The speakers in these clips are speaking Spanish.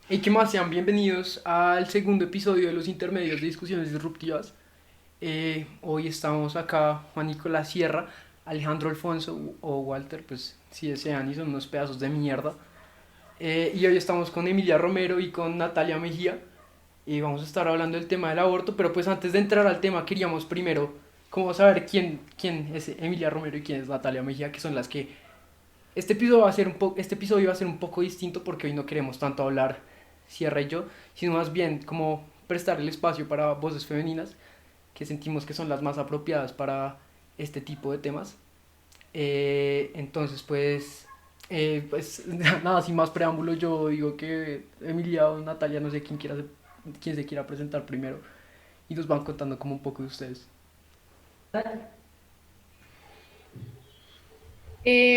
Y qué más, sean bienvenidos al segundo episodio de los intermedios de discusiones disruptivas. Hoy estamos acá Juan Nicolás Sierra, Alejandro Alfonso o Walter, pues si desean, y son unos pedazos de mierda. Y hoy estamos con Emilia Romero y con Natalia Mejía. Y vamos a estar hablando del tema del aborto, pero pues antes de entrar al tema queríamos primero como saber quién es Emilia Romero y quién es Natalia Mejía, que son las que este episodio va a ser un poco distinto porque hoy no queremos tanto hablar Sierra y yo, sino más bien como prestar el espacio para voces femeninas que sentimos que son las más apropiadas para este tipo de temas. Entonces, pues nada, sin más preámbulo, yo digo que Emilia o Natalia, no sé quién se quiera presentar primero y nos van contando como un poco de ustedes.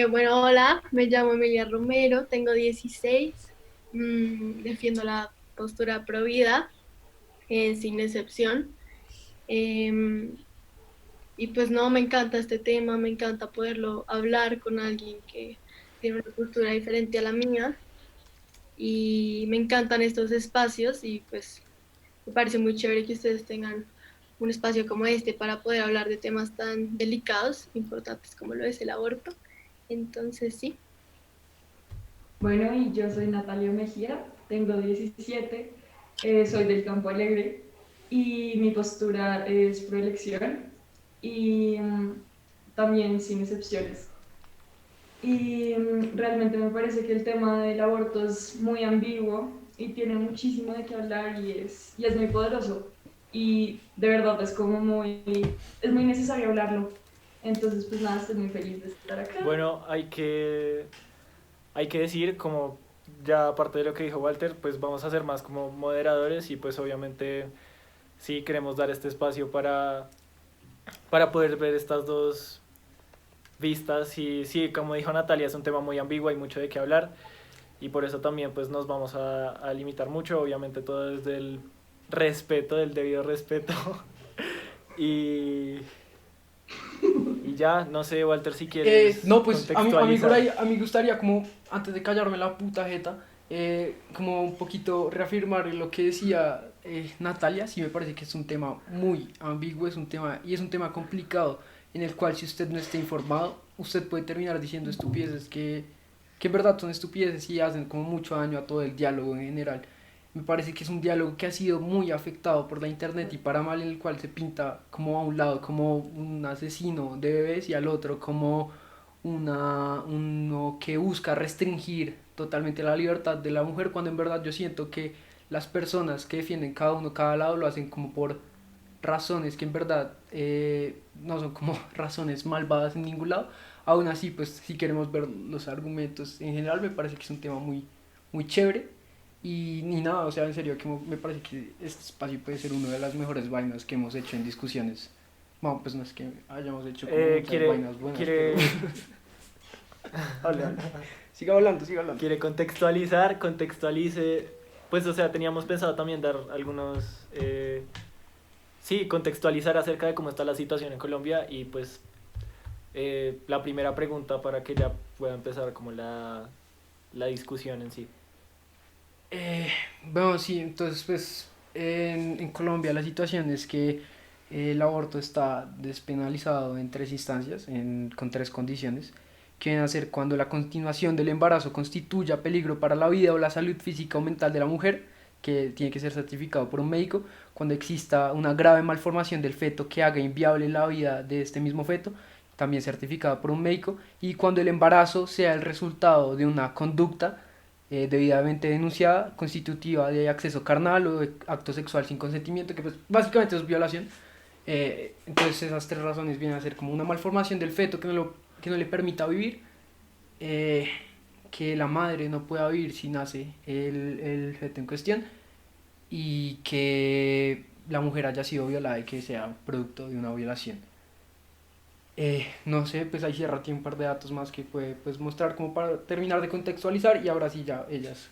Bueno, hola, me llamo Emilia Romero, tengo 16, defiendo la postura pro vida, sin excepción. Em, y pues no, me encanta este tema, me encanta poderlo hablar con alguien que tiene una postura diferente a la mía y me encantan estos espacios y pues me parece muy chévere que ustedes tengan un espacio como este para poder hablar de temas tan delicados, importantes como lo es el aborto. Entonces, sí. Bueno, y yo soy Natalia Mejía, tengo 17, soy del Campo Alegre y mi postura es proelección y también sin excepciones. Y realmente me parece que el tema del aborto es muy ambiguo y tiene muchísimo de qué hablar y es muy poderoso. Y de verdad es muy necesario hablarlo. Entonces, pues nada, estoy muy feliz de estar acá. Bueno, hay que decir, como ya aparte de lo que dijo Walter, pues vamos a ser más como moderadores y pues obviamente sí queremos dar este espacio para poder ver estas dos vistas y sí, como dijo Natalia, es un tema muy ambiguo, hay mucho de qué hablar y por eso también pues nos vamos a limitar mucho, obviamente todo desde el respeto, del debido respeto y, y ya, no sé Walter si quieres No, pues contextualizar. a mí gustaría como, antes de callarme la puta jeta, como un poquito reafirmar lo que decía Natalia. Sí me parece que es un tema muy ambiguo, es un tema, y es un tema complicado, en el cual si usted no está informado, usted puede terminar diciendo estupideces que en verdad son estupideces y hacen como mucho daño a todo el diálogo en general. Me parece que es un diálogo que ha sido muy afectado por la internet y para mal, en el cual se pinta como a un lado como un asesino de bebés y al otro como uno que busca restringir totalmente la libertad de la mujer, cuando en verdad yo siento que las personas que defienden cada uno cada lado lo hacen como por razones que en verdad no son como razones malvadas en ningún lado. Aún así, pues si queremos ver los argumentos en general, me parece que es un tema muy chévere. Y ni nada, o sea, en serio, que me parece que este espacio puede ser una de las mejores vainas que hemos hecho en discusiones. Bueno, pues no es que hayamos hecho como muchas vainas buenas, pero... Quiere, hable, hable. Siga hablando, siga hablando. quiere contextualizar, contextualice. Pues, o sea, teníamos pensado también dar algunos. Sí, contextualizar acerca de cómo está la situación en Colombia y, pues, la primera pregunta para que ya pueda empezar como la discusión en sí. Eh, bueno, sí, entonces pues en Colombia la situación es que el aborto está despenalizado en tres instancias, con tres condiciones, que vienen a ser cuando la continuación del embarazo constituya peligro para la vida o la salud física o mental de la mujer, que tiene que ser certificado por un médico, cuando exista una grave malformación del feto que haga inviable la vida de este mismo feto, también certificado por un médico, y cuando el embarazo sea el resultado de una conducta debidamente denunciada, constitutiva de acceso carnal o de acto sexual sin consentimiento, que pues básicamente es violación. Entonces esas tres razones vienen a ser como una malformación del feto que no le permita vivir, eh, que la madre no pueda vivir si nace el feto en cuestión y que la mujer haya sido violada y que sea producto de una violación. No sé, pues ahí cierra tiene un par de datos más que puede pues, mostrar como para terminar de contextualizar y ahora sí ya ellas,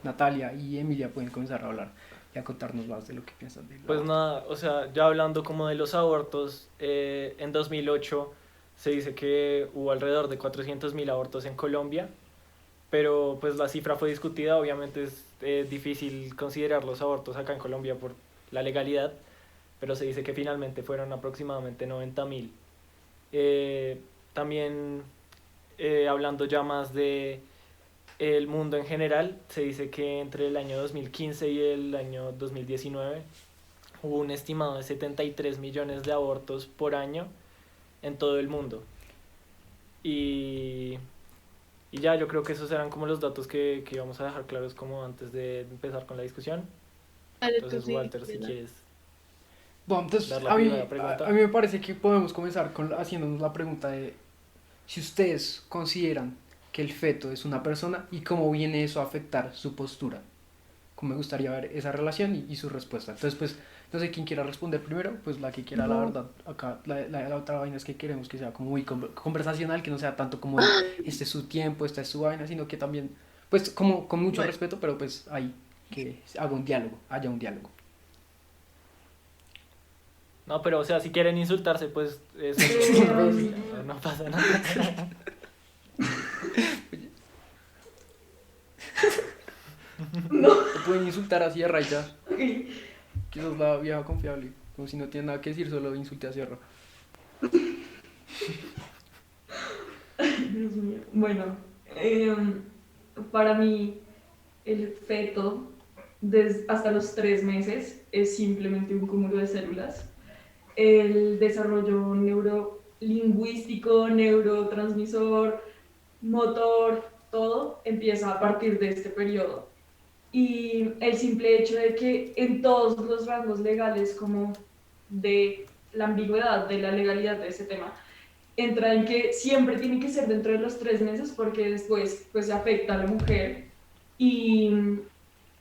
Natalia y Emilia, pueden comenzar a hablar y a contarnos más de lo que piensan del Pues aborto. nada, o sea, ya hablando como de los abortos, en 2008 se dice que hubo alrededor de 400.000 abortos en Colombia pero pues la cifra fue discutida, obviamente es difícil considerar los abortos acá en Colombia por la legalidad, pero se dice que finalmente fueron aproximadamente 90.000. También hablando ya más de el mundo en general, se dice que entre el año 2015 y el año 2019 hubo un estimado de 73 millones de abortos por año en todo el mundo. Y, y ya, yo creo que esos eran como los datos que íbamos a dejar claros como antes de empezar con la discusión. Dale, tú Entonces, sí, Walter, si ¿verdad? quieres Bueno, entonces dar la primera pregunta. a mí me parece que podemos comenzar haciéndonos la pregunta de si ustedes consideran que el feto es una persona y cómo viene eso a afectar su postura. Como me gustaría ver esa relación y su respuesta. Entonces, pues, no sé quién quiera responder primero, pues la que quiera, la No. verdad. Acá la otra vaina es que queremos que sea como muy conversacional, que no sea tanto como de, este es su tiempo, esta es su vaina, sino que también, pues, como con mucho Bueno, respeto, pero pues ahí, que haga un diálogo, haya un diálogo. No, pero o sea, si quieren insultarse, pues eso Eh, no pasa nada. no. O pueden insultar a Sierra y ya, Ok. que sos la vieja confiable. Como si no tiene nada que decir, solo insulte a Sierra. Dios mío. Bueno, para mí el feto hasta los 3 meses es simplemente un cúmulo de células. El desarrollo neurolingüístico, neurotransmisor, motor, todo empieza a partir de este periodo. Y el simple hecho de que en todos los rangos legales, como de la ambigüedad de la legalidad de ese tema, entra en que siempre tiene que ser dentro de los 3 meses porque después pues, se afecta a la mujer y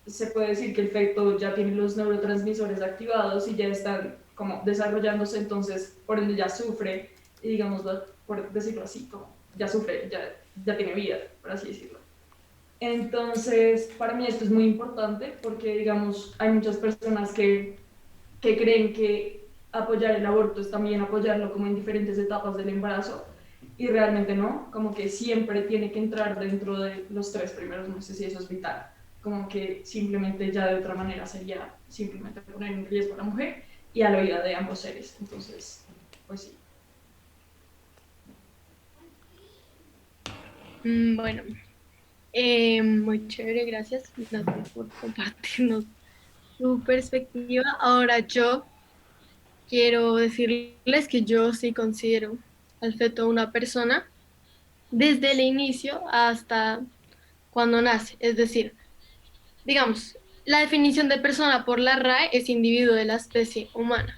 se puede decir que el feto ya tiene los neurotransmisores activados y ya están como desarrollándose, entonces por ende ya sufre, y digamos, por decirlo así, como ya sufre, ya tiene vida, por así decirlo. Entonces, para mí esto es muy importante porque, digamos, hay muchas personas que creen que apoyar el aborto es también apoyarlo como en diferentes etapas del embarazo y realmente no, como que siempre tiene que entrar dentro de los 3 primeros meses y eso es vital, como que simplemente ya de otra manera sería simplemente poner en riesgo a la mujer y a la vida de ambos seres, entonces, pues sí. Bueno, muy chévere, gracias Nati, por compartirnos tu perspectiva. Ahora yo quiero decirles que yo sí considero al feto una persona desde el inicio hasta cuando nace. Es decir, digamos, la definición de persona por la RAE es individuo de la especie humana.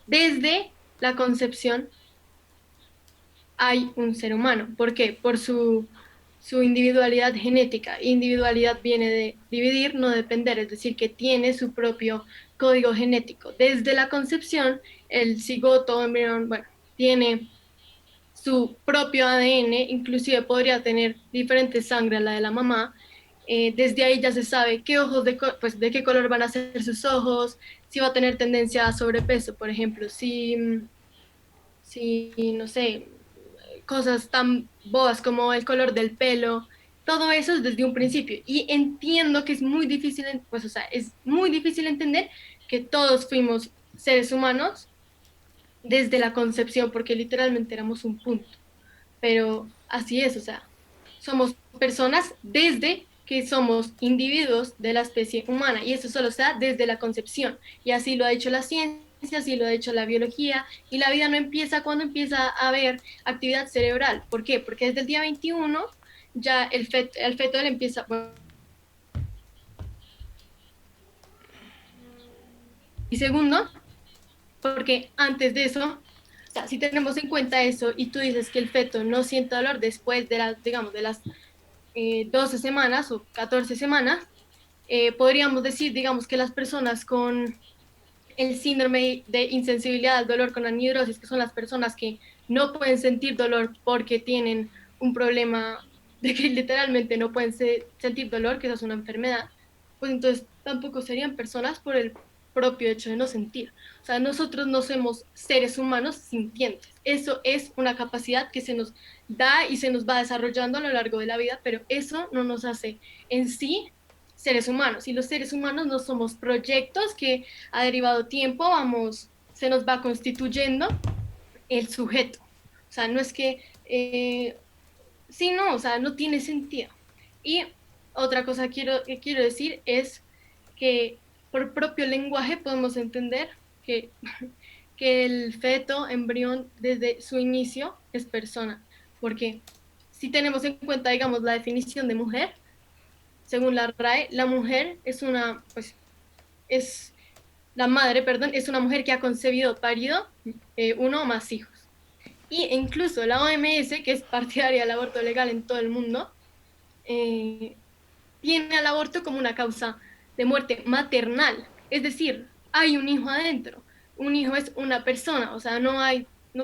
Desde la concepción hay un ser humano. ¿Por qué? Por su individualidad genética. Individualidad viene de dividir, no depender, es decir, que tiene su propio código genético. Desde la concepción, el cigoto, embrión, bueno, tiene su propio ADN, inclusive podría tener diferente sangre a la de la mamá. Desde ahí ya se sabe qué ojos pues, de qué color van a ser sus ojos, si va a tener tendencia a sobrepeso, por ejemplo, si no sé, cosas tan bobas como el color del pelo, todo eso es desde un principio. Y entiendo que es muy difícil, pues, o sea, es muy difícil entender que todos fuimos seres humanos desde la concepción, porque literalmente éramos un punto. Pero así es, o sea, somos personas desde que somos individuos de la especie humana y eso solo se da desde la concepción y así lo ha hecho la ciencia, así lo ha hecho la biología y la vida no empieza cuando empieza a haber actividad cerebral. ¿Por qué? Porque desde el día 21 ya el feto le empieza... Bueno, y segundo, porque antes de eso, o sea, si tenemos en cuenta eso y tú dices que el feto no siente dolor después de las, digamos, de las 12 semanas o 14 semanas, podríamos decir, digamos, que las personas con el síndrome de insensibilidad al dolor con anhidrosis, que son las personas que no pueden sentir dolor porque tienen un problema de que literalmente no pueden sentir dolor, que esa es una enfermedad, pues entonces tampoco serían personas propio hecho de no sentir. O sea, nosotros no somos seres humanos sintientes. Eso es una capacidad que se nos da y se nos va desarrollando a lo largo de la vida, pero eso no nos hace en sí seres humanos. Y los seres humanos no somos proyectos que a derivado tiempo se nos va constituyendo el sujeto. O sea, no es que, sí, no, o sea, no tiene sentido. Y otra cosa que quiero decir es que por propio lenguaje podemos entender que, que el feto, embrión, desde su inicio es persona. Porque si tenemos en cuenta, digamos, la definición de mujer, según la RAE, la mujer es es la madre, perdón, es una mujer que ha concebido, parido uno o más hijos. Y incluso la OMS, que es partidaria del aborto legal en todo el mundo, tiene al aborto como una causa de muerte maternal. Es decir, hay un hijo adentro. Un hijo es una persona, o sea, no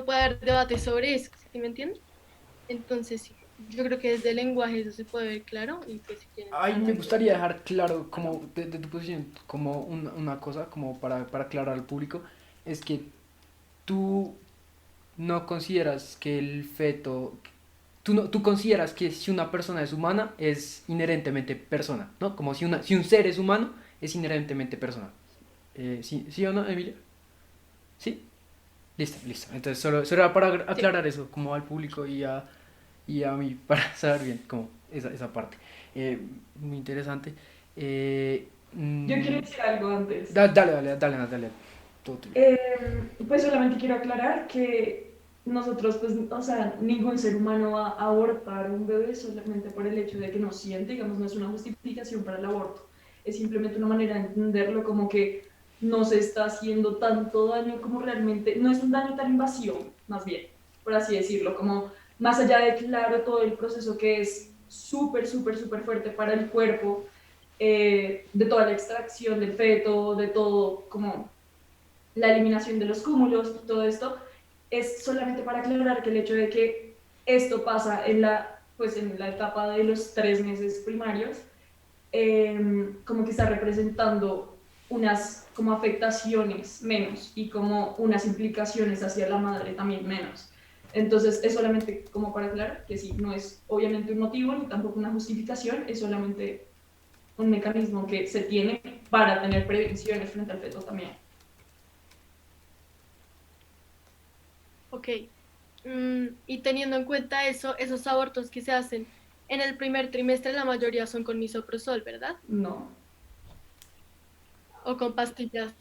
puede haber debate sobre eso, ¿sí me entiendes? Entonces, sí, yo creo que desde el lenguaje eso se puede ver claro y pues si quieren. Ay, me gustaría dejar claro, como de tu posición, como una cosa, como para aclarar al público, es que tú no consideras que el feto, tú consideras que si una persona es humana es inherentemente persona, ¿no? Como si un ser es humano es inherentemente persona. ¿Sí o no, Emilia? ¿Sí? Listo, listo. Entonces solo era para Sí. aclarar eso, como al público y a mí, para saber bien como esa parte. Muy interesante. Eh, Yo mm, quiero decir algo antes. dale, Natalia. Todo tuyo. Pues solamente quiero aclarar que nosotros, pues, o sea, ningún ser humano va a abortar un bebé solamente por el hecho de que no siente, digamos, no es una justificación para el aborto, es simplemente una manera de entenderlo como que no se está haciendo tanto daño como realmente, no es un daño tan invasivo, más bien, por así decirlo, como más allá de, claro, todo el proceso que es súper, súper, súper fuerte para el cuerpo, de toda la extracción del feto, de todo, como la eliminación de los cúmulos y todo esto, es solamente para aclarar que el hecho de que esto pasa pues en la etapa de los 3 meses primarios, como que está representando unas como afectaciones menos y como unas implicaciones hacia la madre también menos. Entonces es solamente como para aclarar que sí, no es obviamente un motivo ni tampoco una justificación, es solamente un mecanismo que se tiene para tener prevenciones frente al feto también. Ok. Y teniendo en cuenta eso, esos abortos que se hacen en el primer trimestre, la mayoría son con misoprostol, ¿verdad? No. O con pastillas.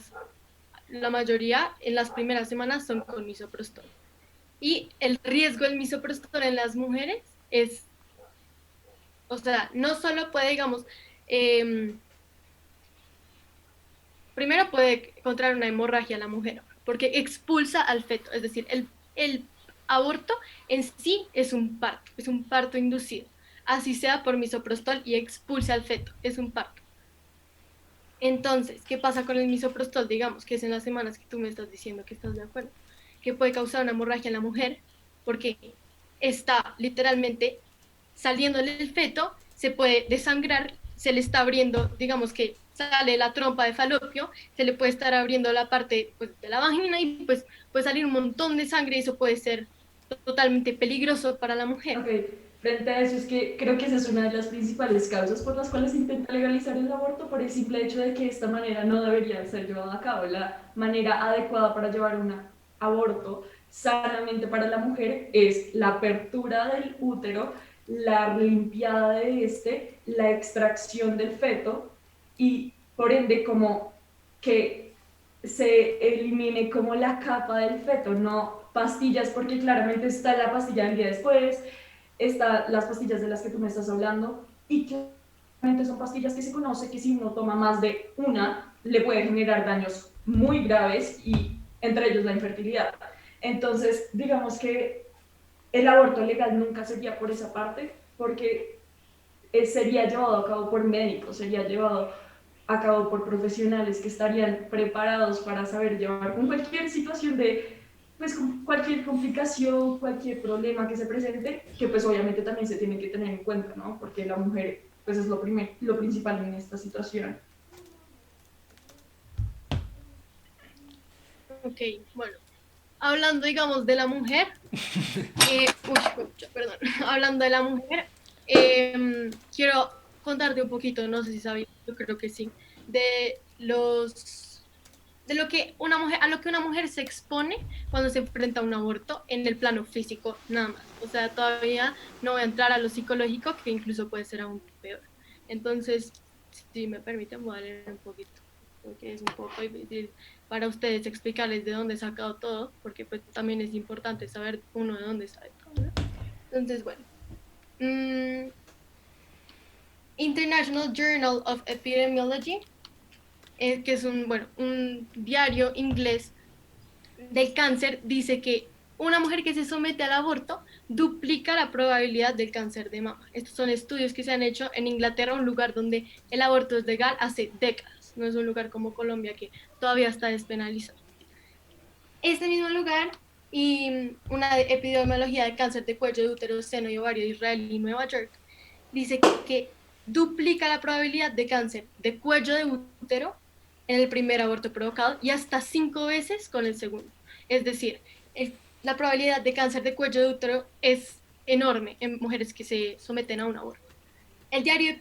La mayoría en las primeras semanas son con misoprostol. Y el riesgo del misoprostol en las mujeres es, o sea, no solo puede, digamos, eh, primero puede encontrar una hemorragia a la mujer, porque expulsa al feto, es decir, el aborto en sí es un parto inducido, así sea por misoprostol y expulsa al feto, es un parto. Entonces, ¿qué pasa con el misoprostol? Digamos que es en las semanas que tú me estás diciendo que estás de acuerdo, que puede causar una hemorragia en la mujer, porque está literalmente saliendo el feto, se puede desangrar, se le está abriendo, digamos que sale la trompa de falopio, se le puede estar abriendo la parte pues, de la vagina y pues puede salir un montón de sangre y eso puede ser totalmente peligroso para la mujer. Ok, frente a eso es que creo que esa es una de las principales causas por las cuales se intenta legalizar el aborto, por el simple hecho de que esta manera no debería ser llevada a cabo. La manera adecuada para llevar un aborto sanamente para la mujer es la apertura del útero, la limpiada de la extracción del feto y por ende como que se elimine como la capa del feto, no pastillas, porque claramente está la pastilla del día después, está las pastillas de las que tú me estás hablando, y claramente son pastillas que se conoce que si uno toma más de una, le puede generar daños muy graves y entre ellos la infertilidad. Entonces, digamos que el aborto legal nunca sería por esa parte, porque sería llevado a cabo por médicos, sería llevado a cabo por profesionales que estarían preparados para saber llevar con cualquier situación pues con cualquier complicación, cualquier problema que se presente, que pues obviamente también se tiene que tener en cuenta, ¿no? Porque la mujer pues es lo principal en esta situación. Ok, bueno. Hablando, digamos, de la mujer, perdón, hablando de la mujer, quiero contarte un poquito, no sé si sabías, yo creo que sí, de de lo que una mujer, a lo que una mujer se expone cuando se enfrenta a un aborto en el plano físico, nada más. O sea, todavía no voy a entrar a lo psicológico, que incluso puede ser aún peor. Entonces, si me permiten, voy a leer un poquito, porque es un poco difícil para ustedes explicarles de dónde he sacado todo, porque pues también es importante saber uno de dónde sabe todo, ¿no? Entonces, bueno. International Journal of Epidemiology, que es un diario inglés del cáncer, dice que una mujer que se somete al aborto duplica la probabilidad del cáncer de mama. Estos son estudios que se han hecho en Inglaterra, un lugar donde el aborto es legal hace décadas. No es un lugar como Colombia que todavía está despenalizado. Este mismo lugar y una epidemiología de cáncer de cuello de útero, seno y ovario de Israel y Nueva York dice que duplica la probabilidad de cáncer de cuello de útero en el primer aborto provocado y hasta 5 veces con el segundo. Es decir, la probabilidad de cáncer de cuello de útero es enorme en mujeres que se someten a un aborto. El diario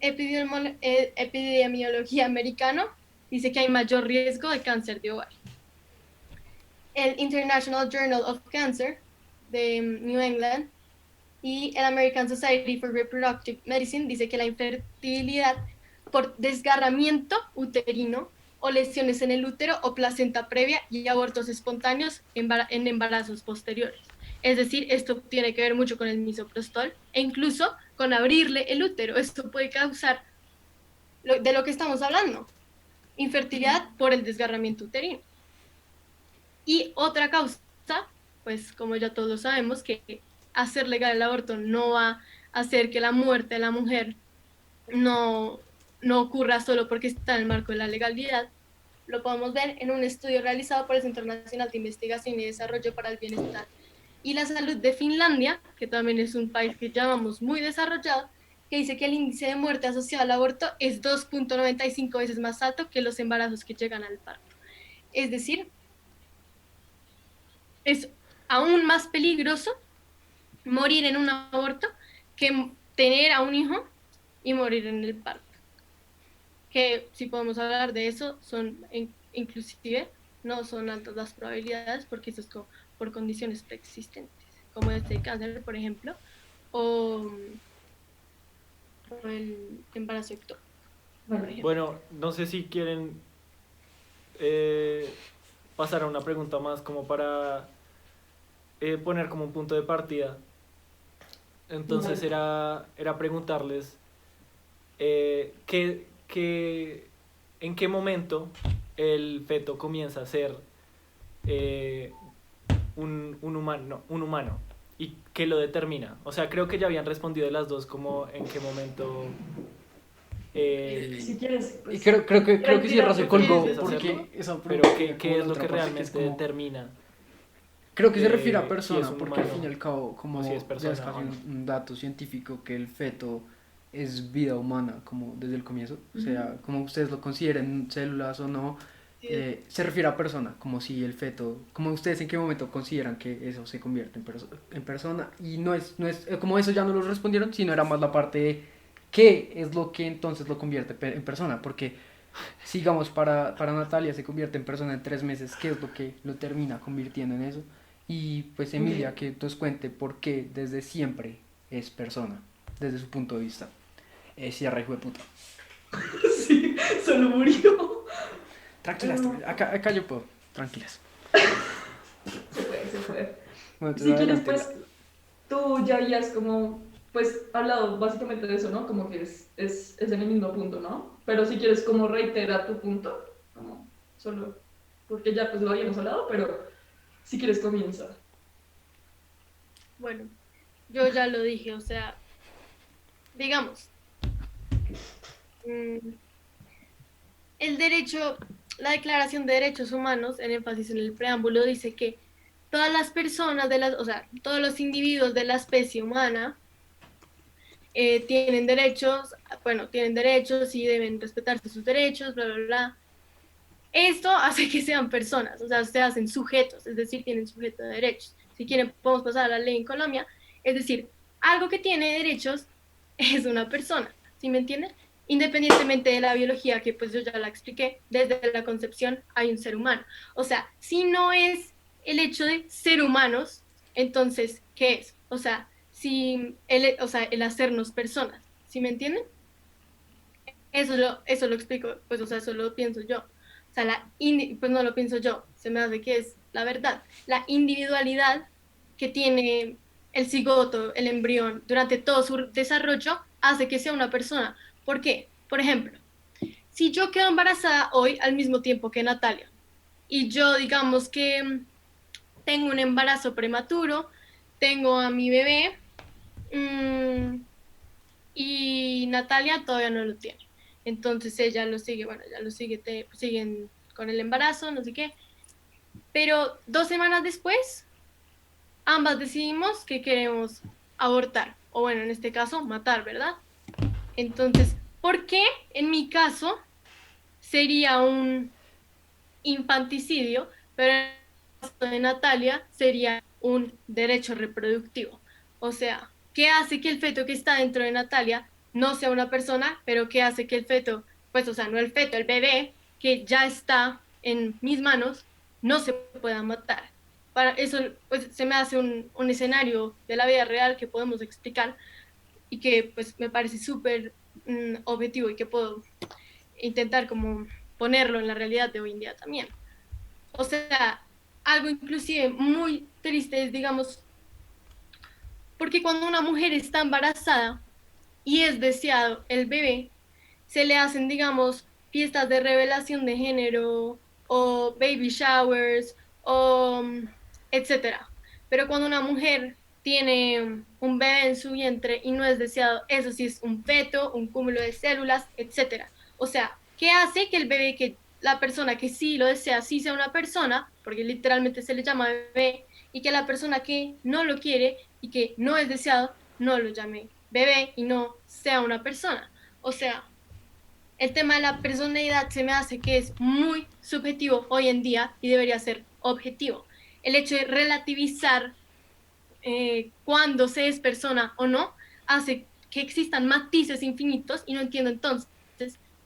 Epidemiología americano dice que hay mayor riesgo de cáncer de ovario. El International Journal of Cancer de New England y el American Society for Reproductive Medicine dice que la infertilidad por desgarramiento uterino o lesiones en el útero o placenta previa y abortos espontáneos en embarazos posteriores. Es decir, esto tiene que ver mucho con el misoprostol e incluso con abrirle el útero. Esto puede causar de lo que estamos hablando, infertilidad por el desgarramiento uterino. Y otra causa, pues como ya todos lo sabemos, que hacer legal el aborto no va a hacer que la muerte de la mujer no ocurra solo porque está en el marco de la legalidad. Lo podemos ver en un estudio realizado por el Centro Nacional de Investigación y Desarrollo para el Bienestar y la Salud de Finlandia, que también es un país que llamamos muy desarrollado, que dice que el índice de muerte asociado al aborto es 2.95 veces más alto que los embarazos que llegan al parto. Es decir, es aún más peligroso morir en un aborto que tener a un hijo y morir en el parto. Que si podemos hablar de eso, son inclusive no son altas las probabilidades porque eso es por condiciones preexistentes, como este cáncer, por ejemplo, o, o el embarazo ectópico. Bueno, no sé si quieren pasar a una pregunta más como para poner como un punto de partida. Entonces era preguntarles en qué momento el feto comienza a ser un humano y qué lo determina. O sea, creo que ya habían respondido las dos como en qué momento... Si quieres, Y pues, creo que Sierra se colgó ¿quieres porque hacerlo? esa Pero pregunta ¿qué como es la lo otra que parte realmente como, determina? creo que se refiere a Si persona, es un porque al humano fin y al cabo, como o si es ya persona es casi o no. un dato científico que el feto es vida humana, como desde el comienzo, o sea, como ustedes lo consideren, células o no, se refiere a persona, como si el feto, como ustedes en qué momento consideran que eso se convierte en persona, y no es, como eso ya no lo respondieron, sino era más la parte de qué es lo que entonces lo convierte en persona, porque sigamos, para Natalia se convierte en persona en 3 meses, ¿qué es lo que lo termina convirtiendo en eso? Y pues Emilia, que nos cuente por qué desde siempre es persona, desde su punto de vista. Cierra, hijo de puta. Sí, solo murió. Tranquilas, acá yo puedo, tranquilas. Se puede. Bueno, Si entonces quieres, adelante. pues, tú ya habías como, pues, hablado básicamente de eso, ¿no? Como que es en el mismo punto, ¿no? Pero si quieres como reitera tu punto, como solo, porque ya pues lo habíamos hablado, pero si quieres comienza. Bueno, yo ya lo dije, o sea, digamos, el derecho, la Declaración de Derechos Humanos, en énfasis en el preámbulo, dice que todas las personas o sea, todos los individuos de la especie humana tienen derechos y deben respetarse sus derechos, bla, bla, bla. esto hace que sean personas, o sea, se hacen sujetos, es decir, tienen sujeto de derechos. Si quieren, podemos pasar a la ley en Colombia, es decir, algo que tiene derechos es una persona, ¿sí me entienden? Independientemente de la biología, que pues yo ya la expliqué, desde la concepción hay un ser humano. O sea, si no es el hecho de ser humanos, entonces, ¿qué es? O sea, el hacernos personas, ¿sí me entienden? Eso lo explico, pues, o sea, eso lo pienso yo. O sea, pues no lo pienso yo, se me hace que es la verdad. La individualidad que tiene el cigoto, el embrión, durante todo su desarrollo, hace que sea una persona. ¿Por qué? Por ejemplo, si yo quedo embarazada hoy al mismo tiempo que Natalia, y yo digamos que tengo un embarazo prematuro, tengo a mi bebé, y Natalia todavía no lo tiene. Entonces ella lo sigue, bueno, ya lo sigue, siguen con el embarazo, no sé qué. Pero 2 semanas después, ambas decidimos que queremos abortar, o bueno, en este caso, matar, ¿verdad? Entonces, ¿por qué en mi caso sería un infanticidio, pero en el caso de Natalia sería un derecho reproductivo? O sea, ¿qué hace que el feto que está dentro de Natalia no sea una persona, pero qué hace que el feto, pues, o sea, no el feto, el bebé que ya está en mis manos, no se pueda matar? Para eso, pues, se me hace un escenario de la vida real que podemos explicar y que, pues, me parece súper objetivo y que puedo intentar como ponerlo en la realidad de hoy en día también. O sea, algo inclusive muy triste es, digamos, porque cuando una mujer está embarazada y es deseado el bebé, se le hacen, digamos, fiestas de revelación de género o baby showers o etcétera. Pero cuando una mujer tiene un bebé en su vientre y no es deseado, eso sí es un feto, un cúmulo de células, etcétera. O sea, ¿qué hace que el bebé, que la persona que sí lo desea, sí sea una persona, porque literalmente se le llama bebé, y que la persona que no lo quiere y que no es deseado, no lo llame bebé y no sea una persona? O sea, el tema de la personalidad se me hace que es muy subjetivo hoy en día y debería ser objetivo. El hecho de relativizar cuándo se es persona o no hace que existan matices infinitos y no entiendo entonces,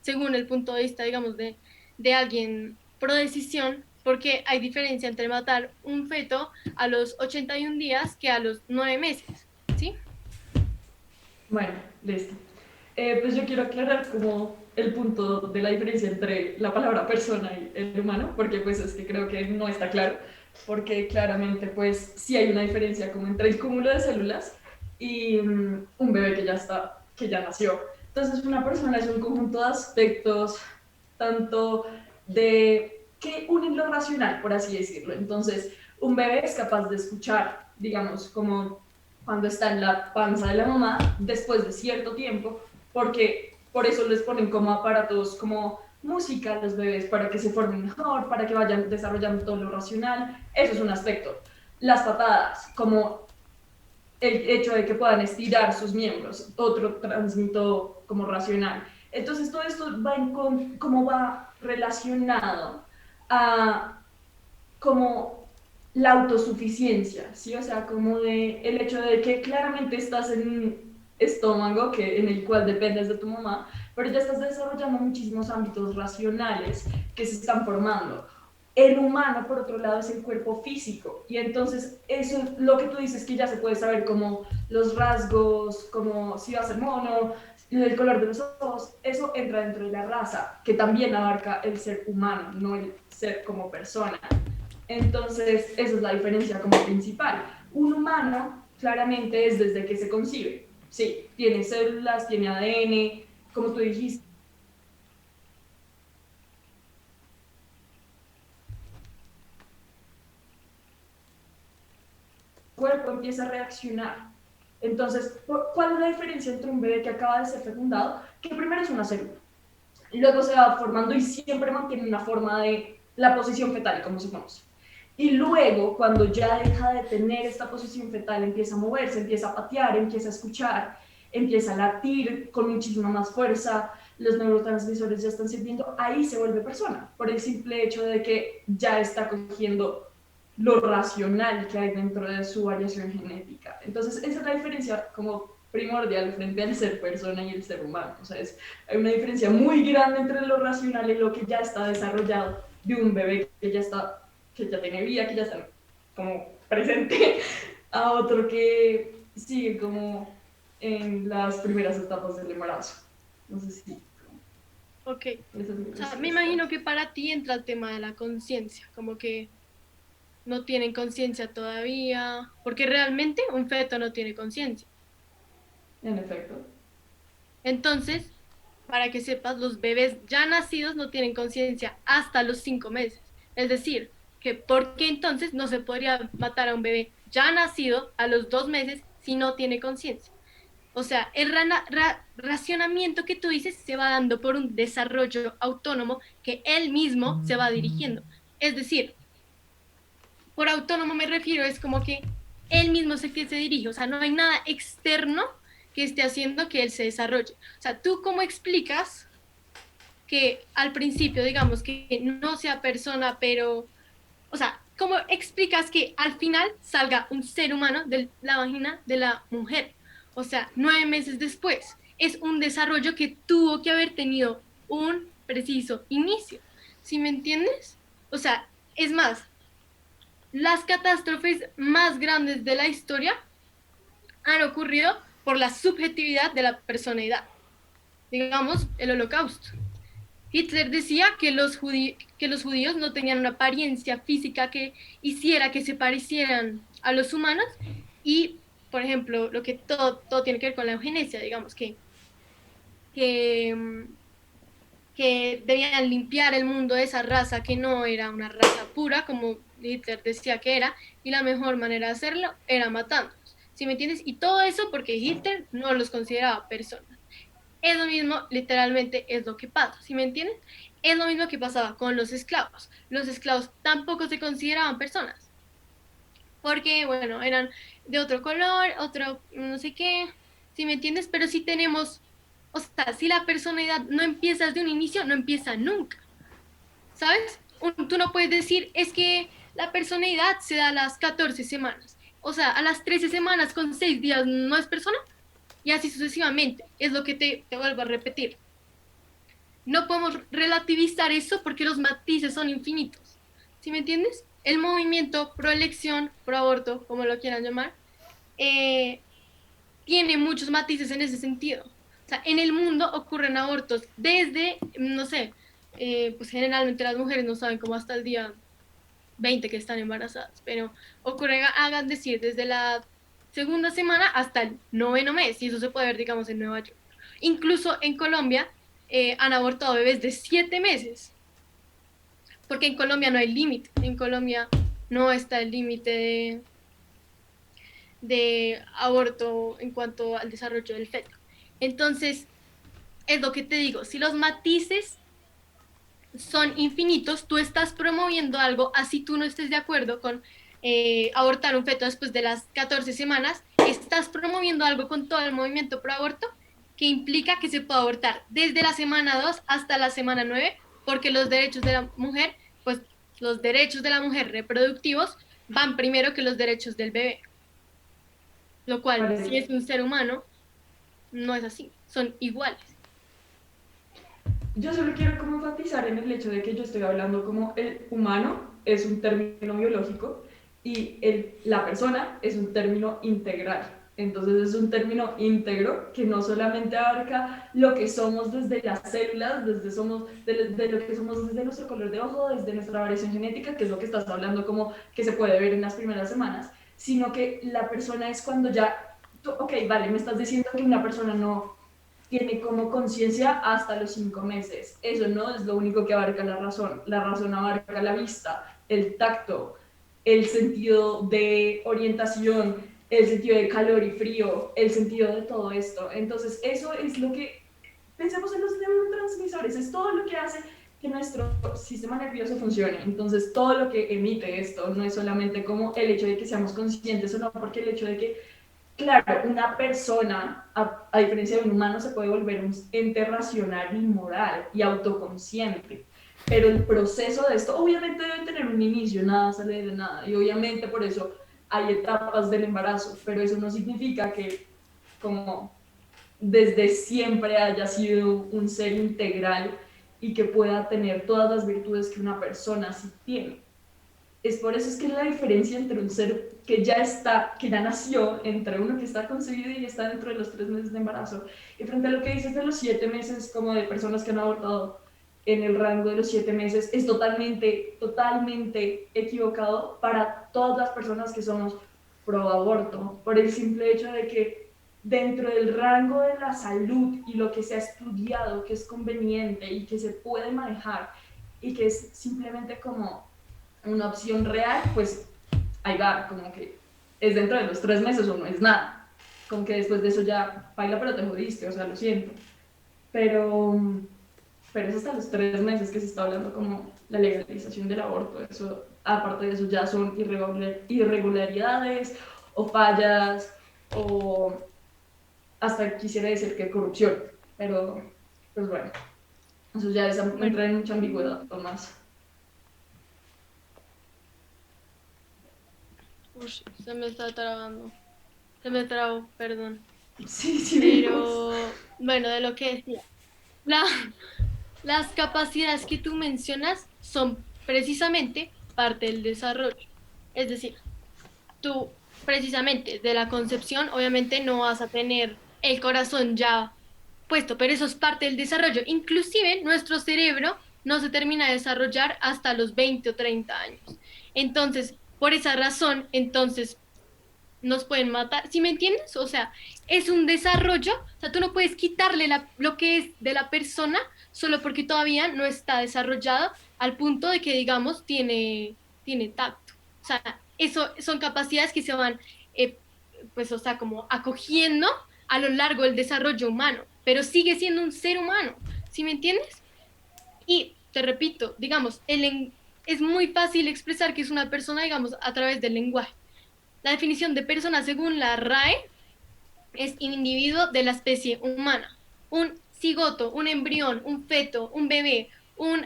según el punto de vista, digamos, de alguien pro decisión, porque hay diferencia entre matar un feto a los 81 días que a los 9 meses, ¿sí? Bueno, listo. Pues yo quiero aclarar como el punto de la diferencia entre la palabra persona y el humano, porque pues es que creo que no está claro, porque claramente pues sí hay una diferencia como entre el cúmulo de células y un bebé que ya está, que ya nació. Entonces una persona es un conjunto de aspectos, tanto de que unen lo racional, por así decirlo. Entonces un bebé es capaz de escuchar, digamos, como cuando está en la panza de la mamá, después de cierto tiempo, porque por eso les ponen como aparatos como música a los bebés para que se formen mejor, para que vayan desarrollando todo lo racional. Eso es un aspecto. Las patadas, como el hecho de que puedan estirar sus miembros, otro transmito como racional. Entonces todo esto va como va relacionado a como la autosuficiencia, ¿sí? O sea, como de el hecho de que claramente estás en un estómago en el cual dependes de tu mamá, pero ya estás desarrollando muchísimos ámbitos racionales que se están formando. El humano, por otro lado, es el cuerpo físico, y entonces eso, lo que tú dices, que ya se puede saber como los rasgos, como si va a ser mono, el color de los ojos, eso entra dentro de la raza, que también abarca el ser humano, no el ser como persona. Entonces, esa es la diferencia como principal. Un humano claramente es desde que se concibe. Sí, tiene células, tiene ADN, como tú dijiste. El cuerpo empieza a reaccionar. Entonces, ¿cuál es la diferencia entre un bebé que acaba de ser fecundado? Que primero es una célula, luego se va formando y siempre mantiene una forma de la posición fetal, como se conoce. Y luego, cuando ya deja de tener esta posición fetal, empieza a moverse, empieza a patear, empieza a escuchar, empieza a latir con muchísima más fuerza, los neurotransmisores ya están sirviendo, ahí se vuelve persona, por el simple hecho de que ya está cogiendo lo racional que hay dentro de su variación genética. Entonces, esa es la diferencia como primordial frente al ser persona y el ser humano. O sea, hay una diferencia muy grande entre lo racional y lo que ya está desarrollado de un bebé que ya tiene vida, que ya está como presente, a otro que sigue como en las primeras etapas del embarazo. No sé si... Ok. O sea, me imagino que para ti entra el tema de la conciencia, como que no tienen conciencia todavía, porque realmente un feto no tiene conciencia. En efecto. Entonces, para que sepas, los bebés ya nacidos no tienen conciencia hasta los 5 meses. Es decir, que ¿por qué entonces no se podría matar a un bebé ya nacido a los 2 meses si no tiene conciencia? O sea, el racionamiento que tú dices se va dando por un desarrollo autónomo que él mismo se va dirigiendo. Es decir, por autónomo me refiero, es como que él mismo es el que se dirige, o sea, no hay nada externo que esté haciendo que él se desarrolle. O sea, ¿tú cómo explicas que al principio, digamos, que no sea persona, pero, o sea, cómo explicas que al final salga un ser humano de la vagina de la mujer? O sea, 9 meses después. Es un desarrollo que tuvo que haber tenido un preciso inicio. ¿Sí me entiendes? O sea, es más, las catástrofes más grandes de la historia han ocurrido por la subjetividad de la personalidad. Digamos, el Holocausto. Hitler decía que los judíos no tenían una apariencia física que hiciera que se parecieran a los humanos y, por ejemplo, lo que todo tiene que ver con la eugenesia, digamos, que, que debían limpiar el mundo de esa raza que no era una raza pura, como Hitler decía que era, y la mejor manera de hacerlo era matándolos. ¿Sí me entiendes? Y todo eso porque Hitler no los consideraba personas. Es lo mismo, literalmente es lo que pasa, ¿sí me entiendes? Es lo mismo que pasaba con los esclavos. Los esclavos tampoco se consideraban personas, porque, bueno, eran de otro color, otro no sé qué, ¿sí me entiendes? Pero si tenemos, o sea, si la personalidad no empieza desde un inicio, no empieza nunca, ¿sabes? Tú no puedes decir, es que la personalidad se da a las 14 semanas, o sea, a las 13 semanas con 6 días no es persona, y así sucesivamente, es lo que te vuelvo a repetir. No podemos relativizar eso porque los matices son infinitos, ¿sí me entiendes? El movimiento pro elección, pro aborto, como lo quieran llamar, eh, tiene muchos matices en ese sentido. O sea, en el mundo ocurren abortos desde, no sé, pues generalmente las mujeres no saben cómo hasta el día 20 que están embarazadas, pero ocurren, hagan decir, desde la segunda semana hasta el 9.º mes, y eso se puede ver, digamos, en Nueva York. Incluso en Colombia han abortado bebés de 7 meses, porque en Colombia no hay límite, en Colombia no está el límite de aborto en cuanto al desarrollo del feto. Entonces, es lo que te digo, si los matices son infinitos, tú estás promoviendo algo, así tú no estés de acuerdo con abortar un feto después de las 14 semanas, estás promoviendo algo con todo el movimiento pro aborto que implica que se puede abortar desde la semana 2 hasta la semana 9, porque los derechos de la mujer, pues los derechos de la mujer reproductivos van primero que los derechos del bebé, lo cual, Vale. si es un ser humano, no es así, son iguales. Yo solo quiero como enfatizar en el hecho de que yo estoy hablando como el humano es un término biológico y la persona es un término integral. Entonces es un término íntegro que no solamente abarca lo que somos desde las células, de lo que somos desde nuestro color de ojo, desde nuestra variación genética, que es lo que estás hablando como que se puede ver en las primeras semanas, sino que la persona es cuando ya, ok, vale, me estás diciendo que una persona no tiene como conciencia hasta los 5 meses. Eso no es lo único que abarca la razón. La razón abarca la vista, el tacto, el sentido de orientación, el sentido de calor y frío, el sentido de todo esto. Entonces, eso es lo que pensemos en los neurotransmisores, es todo lo que hace que nuestro sistema nervioso funcione. Entonces, todo lo que emite esto no es solamente como el hecho de que seamos conscientes o no, porque el hecho de que claro, una persona, a diferencia de un humano, se puede volver un ente racional y moral y autoconsciente. Pero el proceso de esto obviamente debe tener un inicio, nada sale de nada. Y obviamente por eso hay etapas del embarazo, pero eso no significa que como desde siempre haya sido un ser integral y que pueda tener todas las virtudes que una persona sí tiene. Es por eso es que es la diferencia entre un ser que ya está, que ya nació, entre uno que está concebido y está dentro de los 3 meses de embarazo, y frente a lo que dices de los 7 meses, como de personas que han abortado en el rango de los 7 meses, es totalmente, totalmente equivocado para todas las personas que somos pro aborto, por el simple hecho de que dentro del rango de la salud y lo que se ha estudiado, que es conveniente y que se puede manejar y que es simplemente como una opción real, pues ahí va, como que es dentro de los 3 meses o no es nada. Como que después de eso ya baila, pero te jodiste, o sea, lo siento. Pero, pero es hasta los 3 meses que se está hablando como la legalización del aborto. Eso, aparte de eso, ya son irregularidades o fallas o hasta quisiera decir que corrupción. Pero, pues bueno, eso ya entra en mucha ambigüedad, Tomás. Ush, se me está trabando. Se me trabó, perdón. Sí, sí, Pero, bueno, de lo que decía. La, las capacidades que tú mencionas son precisamente parte del desarrollo. Es decir, tú precisamente de la concepción obviamente no vas a tener el corazón ya puesto, pero eso es parte del desarrollo. Inclusive nuestro cerebro no se termina de desarrollar hasta los 20 o 30 años. Entonces, por esa razón, entonces nos pueden matar, ¿sí me entiendes? O sea, es un desarrollo, o sea, tú no puedes quitarle lo que es de la persona solo porque todavía no está desarrollado al punto de que, digamos, tiene tacto. O sea, eso son capacidades que se van, pues, o sea, como acogiendo a lo largo del desarrollo humano, pero sigue siendo un ser humano, ¿sí me entiendes? Y te repito, digamos, es muy fácil expresar que es una persona, digamos, a través del lenguaje. La definición de persona según la RAE es individuo de la especie humana. Un cigoto, un embrión, un feto, un bebé, un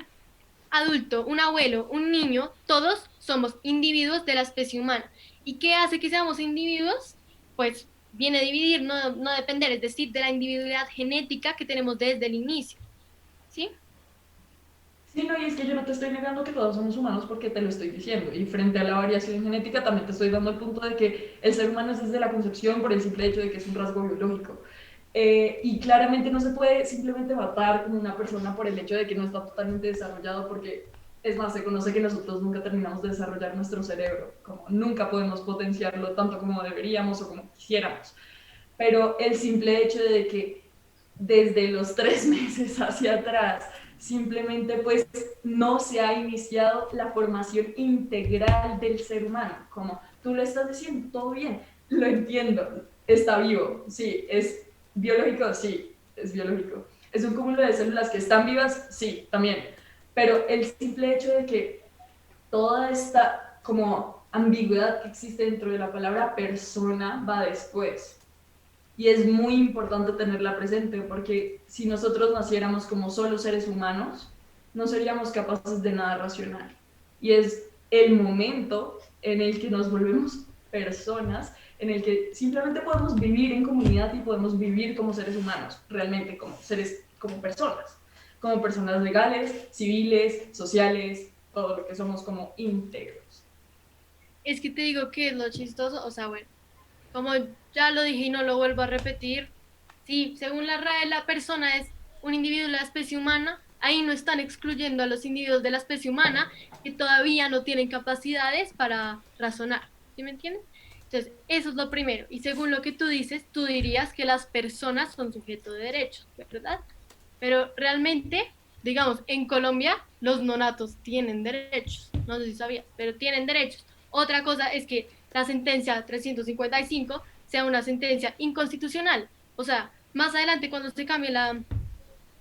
adulto, un abuelo, un niño, todos somos individuos de la especie humana. ¿Y qué hace que seamos individuos? Pues viene a dividir, no depender, es decir, de la individualidad genética que tenemos desde el inicio. ¿Sí? Sí, no, y es que yo no te estoy negando que todos somos humanos porque te lo estoy diciendo. Y frente a la variación genética también te estoy dando el punto de que el ser humano es desde la concepción por el simple hecho de que es un rasgo biológico. Y claramente no se puede simplemente matar como una persona por el hecho de que no está totalmente desarrollado porque, es más, se conoce que nosotros nunca terminamos de desarrollar nuestro cerebro, como nunca podemos potenciarlo tanto como deberíamos o como quisiéramos. Pero el simple hecho de que desde los 3 meses hacia atrás simplemente pues no se ha iniciado la formación integral del ser humano, como tú lo estás diciendo, todo bien, lo entiendo, está vivo, sí, es biológico, sí, es biológico, es un cúmulo de células que están vivas, sí, también, pero el simple hecho de que toda esta como ambigüedad que existe dentro de la palabra persona va después. Y es muy importante tenerla presente porque si nosotros naciéramos como solo seres humanos, no seríamos capaces de nada racional. Y es el momento en el que nos volvemos personas, en el que simplemente podemos vivir en comunidad y podemos vivir como seres humanos, realmente como seres, como personas legales, civiles, sociales, todo lo que somos como íntegros. Es que te digo que es lo chistoso, o sea, bueno, como ya lo dije y no lo vuelvo a repetir, sí, según la RAE la persona es un individuo de la especie humana, ahí no están excluyendo a los individuos de la especie humana que todavía no tienen capacidades para razonar, ¿sí me entiendes? Entonces, eso es lo primero. Y según lo que tú dices, tú dirías que las personas son sujetos de derechos, ¿verdad? Pero realmente, digamos, en Colombia los nonatos tienen derechos, no sé si sabías, pero tienen derechos. Otra cosa es que la sentencia 355 sea una sentencia inconstitucional. O sea, más adelante cuando se cambie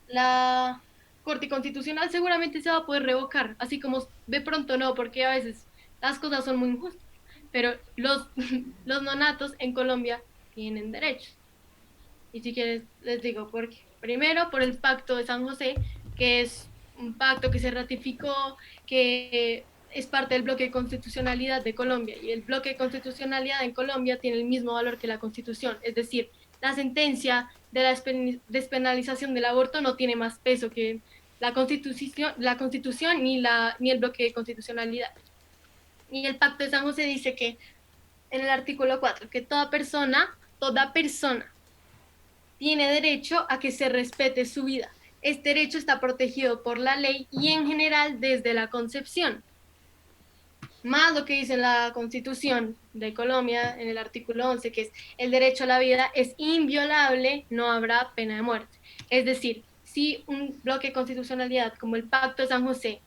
la Corte Constitucional seguramente se va a poder revocar, así como de pronto no, porque a veces las cosas son muy injustas. Pero los nonatos en Colombia tienen derechos. Y si quieres, les digo por qué. Primero, por el Pacto de San José, que es un pacto que se ratificó, que es parte del bloque de constitucionalidad de Colombia. Y el bloque de constitucionalidad en Colombia tiene el mismo valor que la Constitución. Es decir, la sentencia de la despenalización del aborto no tiene más peso que la Constitución ni el bloque de constitucionalidad. Y el Pacto de San José dice que en el artículo 4, que toda persona tiene derecho a que se respete su vida. Este derecho está protegido por la ley y en general desde la concepción. Más lo que dice la Constitución de Colombia en el artículo 11, que es el derecho a la vida es inviolable, no habrá pena de muerte. Es decir, si un bloque de constitucionalidad como el Pacto de San José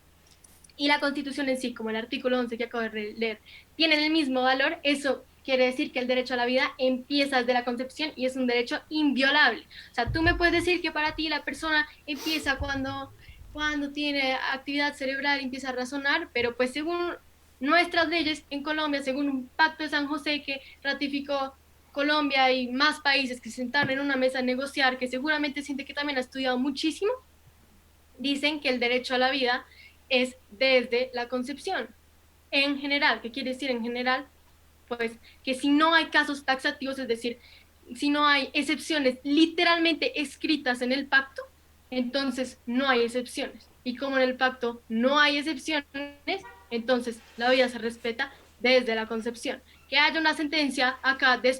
y la Constitución en sí, como el artículo 11 que acabo de leer, tienen el mismo valor, eso quiere decir que el derecho a la vida empieza desde la concepción y es un derecho inviolable. O sea, tú me puedes decir que para ti la persona empieza cuando tiene actividad cerebral y empieza a razonar, pero pues según nuestras leyes en Colombia, según un pacto de San José que ratificó Colombia y más países que se sentaron en una mesa a negociar, que seguramente siente que también ha estudiado muchísimo, dicen que el derecho a la vida es desde la concepción. En general, ¿qué quiere decir en general? Pues que si no hay casos taxativos, es decir, si no hay excepciones literalmente escritas en el pacto, entonces no hay excepciones. Y como en el pacto no hay excepciones, entonces la vida se respeta desde la concepción. Que haya una sentencia acá de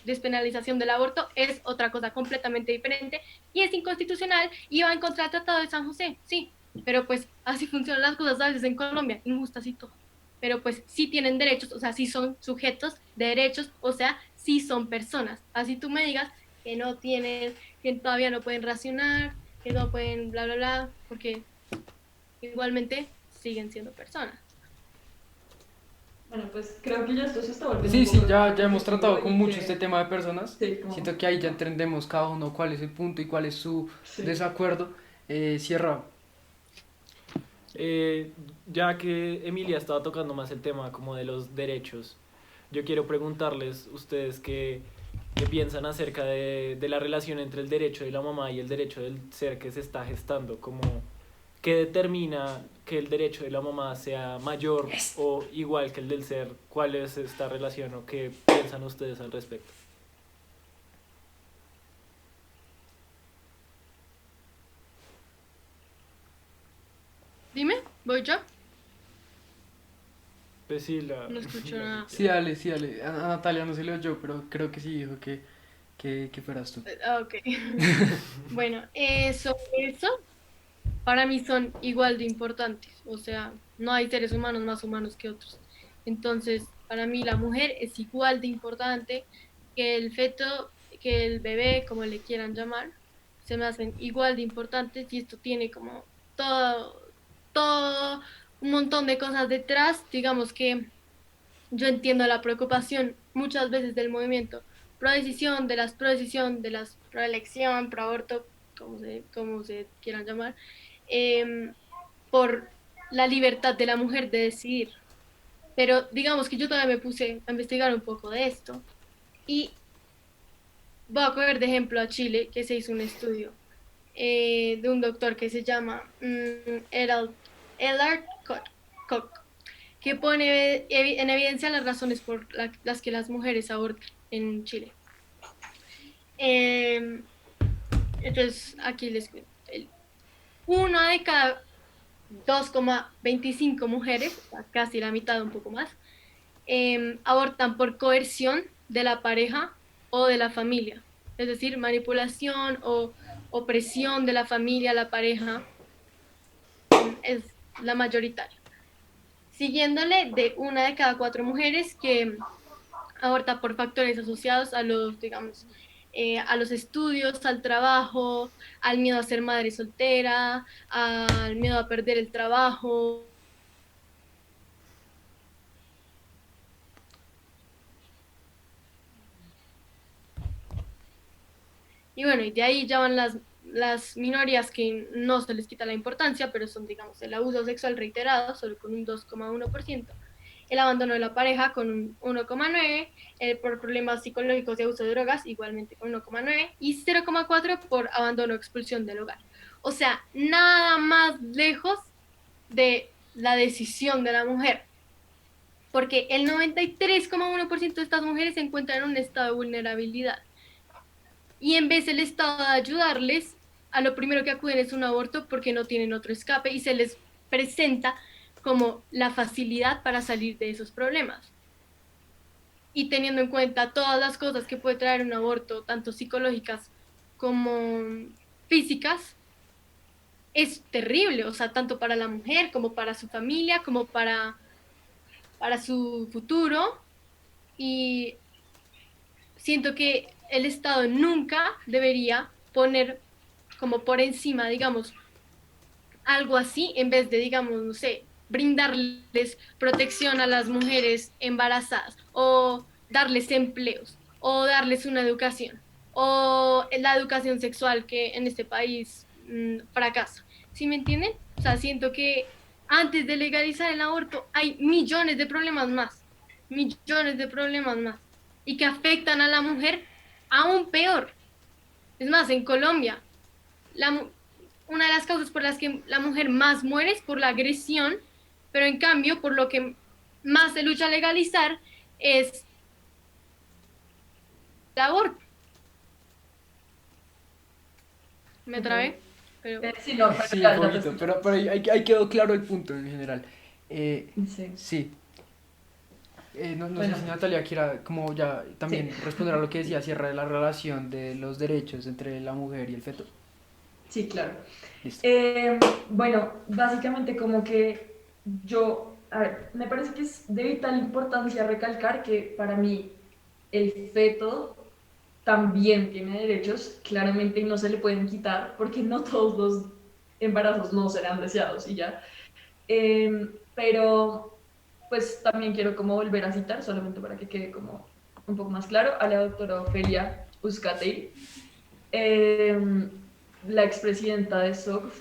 despenalización del aborto es otra cosa completamente diferente y es inconstitucional y va en contra del Tratado de San José, sí, pero pues así funcionan las cosas a veces en Colombia, injustas y todo. Pero pues sí tienen derechos, o sea, sí son sujetos de derechos, o sea, sí son personas. Así tú me digas que no tienen, que todavía no pueden racionar, que no pueden bla, bla, bla, porque igualmente siguen siendo personas. Bueno, pues creo que ya esto se está volviendo Sí, un sí, poco ya hemos repetitivo tratado con y mucho que, este tema de personas. sí, como, Siento que ahí ya entendemos cada uno cuál es el punto y cuál es su sí. desacuerdo. Cierra. Eh, ya que Emilia estaba tocando más el tema como de los derechos, yo quiero preguntarles ustedes qué piensan acerca de la relación entre el derecho de la mamá y el derecho del ser que se está gestando, como qué determina que el derecho de la mamá sea mayor o igual que el del ser, cuál es esta relación o qué piensan ustedes al respecto. Dime, ¿voy yo? Pues sí, la... No escucho nada. Sí, dale, sí, dale. A Natalia no se lo oyó, pero creo que sí dijo que fueras tú. Ok. Bueno, sobre eso, para mí son igual de importantes. O sea, no hay seres humanos más humanos que otros. Entonces, para mí la mujer es igual de importante que el feto, que el bebé, como le quieran llamar. Se me hacen igual de importantes y esto tiene como todo un montón de cosas detrás. Digamos que yo entiendo la preocupación muchas veces del movimiento pro decisión, de las pro elección, pro aborto, como se quieran llamar, eh, por la libertad de la mujer de decidir. Pero digamos que yo todavía me puse a investigar un poco de esto y voy a coger de ejemplo a Chile, que se hizo un estudio de un doctor que se llama Ellard Koch, que pone en evidencia las razones por las que las mujeres abortan en Chile. Entonces, aquí les cuento. Una de cada 2,25 mujeres, casi la mitad, un poco más, abortan por coerción de la pareja o de la familia. Es decir, manipulación o opresión de la familia, la pareja, es la mayoritaria. Siguiéndole de una de cada 4 mujeres que aborta por factores asociados a los, digamos, a los estudios, al trabajo, al miedo a ser madre soltera, al miedo a perder el trabajo. Y bueno, y de ahí ya van las minorías que no se les quita la importancia, pero son, digamos, el abuso sexual reiterado, solo con un 2,1%, el abandono de la pareja con un 1,9, por problemas psicológicos y abuso de drogas igualmente con 1,9 y 0,4 por abandono o expulsión del hogar. O sea, nada más lejos de la decisión de la mujer, porque el 93,1% de estas mujeres se encuentran en un estado de vulnerabilidad. Y en vez del Estado de ayudarles, a lo primero que acuden es un aborto porque no tienen otro escape y se les presenta como la facilidad para salir de esos problemas. Y teniendo en cuenta todas las cosas que puede traer un aborto, tanto psicológicas como físicas, es terrible, o sea, tanto para la mujer como para su familia, como para su futuro. Y siento que el Estado nunca debería poner como por encima, digamos, algo así, en vez de, digamos, no sé, brindarles protección a las mujeres embarazadas o darles empleos o darles una educación o la educación sexual que en este país fracasa. ¿Sí me entienden? O sea, siento que antes de legalizar el aborto hay millones de problemas más, y que afectan a la mujer aún peor. Es más, en Colombia, la, una de las causas por las que la mujer más muere es por la agresión, pero en cambio, por lo que más se lucha a legalizar es el aborto. Me Ok. trabé, pero Sí, no, pero Sí, un ya te poquito, escucho. pero ahí quedó claro el punto en general. Sí. Sí, no sé Bueno, si Natalia quiera como ya sí. también responder a lo que decía Sierra de la relación de los derechos entre la mujer y el feto. Sí, claro. Listo. Eh, bueno, básicamente como que a ver, me parece que es de vital importancia recalcar que para mí el feto también tiene derechos, claramente, y no se le pueden quitar, porque no todos los embarazos no serán deseados y ya. Pero pues también quiero como volver a citar, solamente para que quede como un poco más claro, a la doctora Ofelia Uzcategui, la expresidenta de SOC.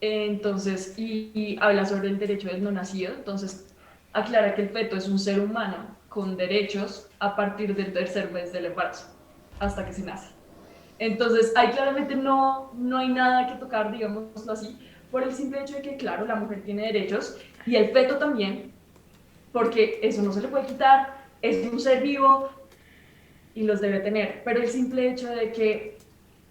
Entonces, y habla sobre el derecho del no nacido. Entonces, aclara que el feto es un ser humano con derechos a partir del tercer mes del embarazo, hasta que se nace. Entonces, ahí claramente no hay nada que tocar, digámoslo así, por el simple hecho de que, claro, la mujer tiene derechos y el feto también, porque eso no se le puede quitar, es un ser vivo y los debe tener. Pero el simple hecho de que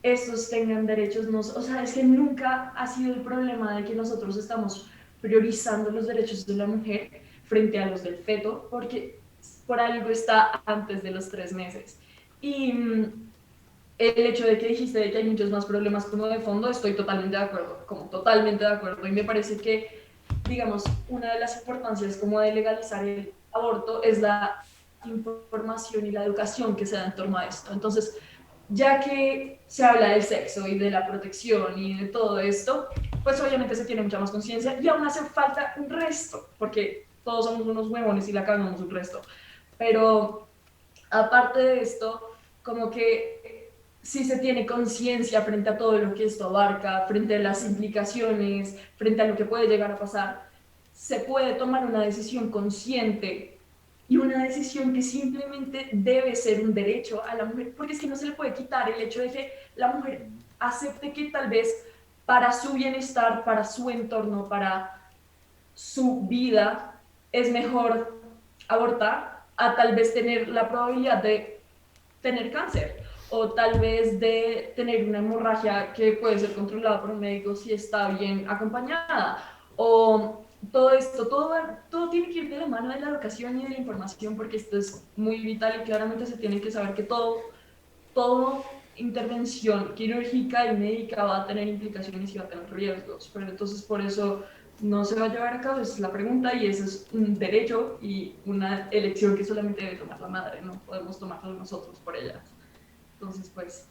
estos tengan derechos, no, o sea, es que nunca ha sido el problema de que nosotros estamos priorizando los derechos de la mujer frente a los del feto, porque por algo está antes de los 3 meses. Y el hecho de que dijiste de que hay muchos más problemas como de fondo, estoy totalmente de acuerdo, como totalmente de acuerdo. Y me parece que, digamos, una de las importancias como de legalizar el aborto es la información y la educación que se da en torno a esto. Entonces, ya que se habla del sexo y de la protección y de todo esto, pues obviamente se tiene mucha más conciencia y aún hace falta un resto, porque todos somos unos huevones y la cagamos un resto. Pero aparte de esto, como que si se tiene conciencia frente a todo lo que esto abarca, frente a las implicaciones, frente a lo que puede llegar a pasar, se puede tomar una decisión consciente y una decisión que simplemente debe ser un derecho a la mujer, porque es que no se le puede quitar el hecho de que la mujer acepte que tal vez para su bienestar, para su entorno, para su vida, es mejor abortar a tal vez tener la probabilidad de tener cáncer o tal vez de tener una hemorragia que puede ser controlada por un médico si está bien acompañada. O todo esto, todo tiene que ir de la mano de la educación y de la información, porque esto es muy vital y claramente se tiene que saber que todo intervención quirúrgica y médica va a tener implicaciones y va a tener riesgos. Pero entonces por eso no se va a llevar a cabo, esa es la pregunta y ese es un derecho y una elección que solamente debe tomar la madre, no podemos tomarlo nosotros por ella. Entonces, pues,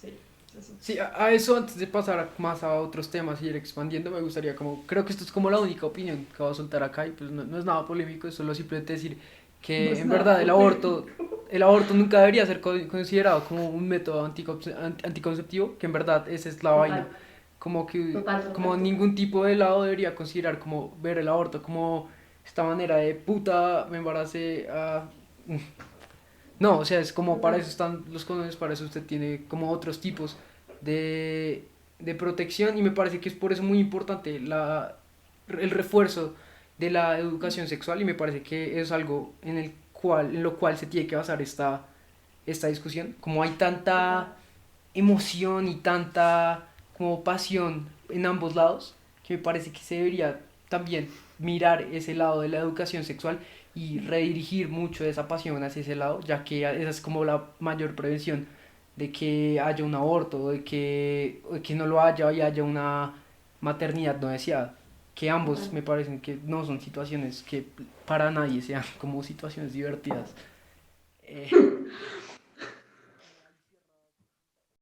sí, es eso. Sí, a eso antes de pasar más a otros temas y ir expandiendo, me gustaría como, creo que esto es como la única opinión que voy a soltar acá y pues no es nada polémico, es solo simplemente decir No que es en nada verdad polémico. el aborto nunca debería ser considerado como un método anticonceptivo, que en verdad esa es la vaina, Total, como que total, como total, total. ningún tipo de lado debería considerar como ver el aborto como esta manera de puta, me embaracé, no, o sea, es como para eso están los condones, para eso usted tiene como otros tipos de protección y me parece que es por eso muy importante el refuerzo de la educación sexual y me parece que es algo en lo cual se tiene que basar esta discusión. Como hay tanta emoción y tanta como pasión en ambos lados, que me parece que se debería también mirar ese lado de la educación sexual y redirigir mucho de esa pasión hacia ese lado, ya que esa es como la mayor prevención de que haya un aborto, o de que no lo haya y haya una maternidad no deseada. Que ambos me parecen que no son situaciones que para nadie sean como situaciones divertidas. Eh,